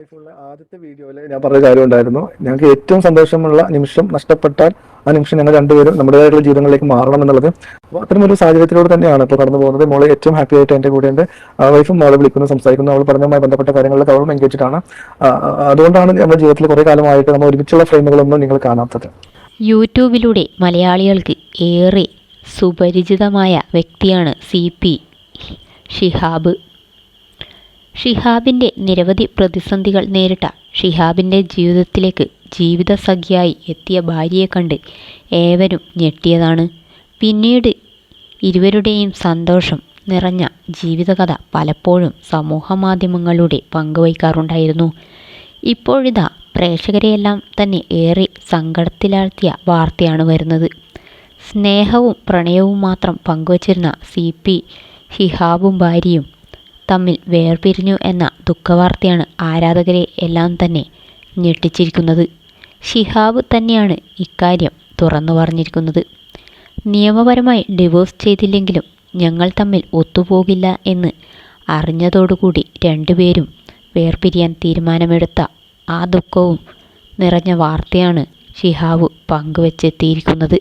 ലൈഫുള്ള ആദ്യത്തെ വീഡിയോയിൽ ഞാൻ പറഞ്ഞ കാര്യം ഉണ്ടായിരുന്നു. ഞങ്ങൾക്ക് ഏറ്റവും സന്തോഷമുള്ള നിമിഷം നഷ്ടപ്പെട്ടാൽ ആ നിമിഷം ഞങ്ങൾ രണ്ടുപേരും നമ്മുടേതായിട്ടുള്ള ജീവിതങ്ങളിലേക്ക് മാറണം എന്നുള്ളത്. അപ്പോൾ അത്തരം ഒരു സാഹചര്യത്തിലൂടെ തന്നെയാണ് ഇപ്പോൾ കടന്നു പോകുന്നത്. മോള് ഏറ്റവും ഹാപ്പി ആയിട്ട് എൻ്റെ കൂടെ ഉണ്ട്. വൈഫും മോളെ വിളിക്കുന്നു, സംസാരിക്കുന്നു. അവൾ പഠനവുമായി ബന്ധപ്പെട്ട കാര്യങ്ങളിലൊക്കെ അവളും എൻഗേജ്ഡ് ആണ്. അതുകൊണ്ടാണ് നമ്മുടെ ജീവിതത്തിൽ കുറേ കാലമായിട്ട് നമ്മൾ ഒരുമിച്ചുള്ള ഫ്രെയിമുകളൊന്നും നിങ്ങൾ കാണാത്തത്. യൂട്യൂബിലൂടെ മലയാളികൾക്ക് ഏറെ സുപരിചിതമായ വ്യക്തിയാണ് CP ഷിഹാബ്. ഷിഹാബിൻ്റെ നിരവധി പ്രതിസന്ധികൾ നേരിട്ട ഷിഹാബിൻ്റെ ജീവിതത്തിലേക്ക് ജീവിതസഖിയായി എത്തിയ ഭാര്യയെ കണ്ട് ഏവരും ഞെട്ടിയതാണ്. പിന്നീട് ഇരുവരുടെയും സന്തോഷം നിറഞ്ഞ ജീവിതകഥ പലപ്പോഴും സമൂഹമാധ്യമങ്ങളിലൂടെ പങ്കുവയ്ക്കാറുണ്ടായിരുന്നു. ഇപ്പോഴിതാ പ്രേക്ഷകരെയെല്ലാം തന്നെ ഏറെ സങ്കടത്തിലാഴ്ത്തിയ വാർത്തയാണ് വരുന്നത്. സ്നേഹവും പ്രണയവും മാത്രം പങ്കുവച്ചിരുന്ന CP ഷിഹാബും ഭാര്യയും തമ്മിൽ വേർപിരിഞ്ഞു എന്ന ദുഃഖവാർത്തയാണ് ആരാധകരെ എല്ലാം തന്നെ ഞെട്ടിച്ചിരിക്കുന്നത്. ഷിഹാബ് തന്നെയാണ് ഇക്കാര്യം തുറന്നു പറഞ്ഞിരിക്കുന്നത്. നിയമപരമായി ഡിവോഴ്സ് ചെയ്തില്ലെങ്കിലും ഞങ്ങൾ തമ്മിൽ ഒത്തുപോകില്ല എന്ന് അറിഞ്ഞതോടുകൂടി രണ്ടുപേരും വേർപിരിയാൻ തീരുമാനമെടുത്ത ആ ദുഃഖവും നിറഞ്ഞ വാർത്തയാണ് ഷിഹാബ് പങ്കുവെച്ചെത്തിയിരിക്കുന്നത്.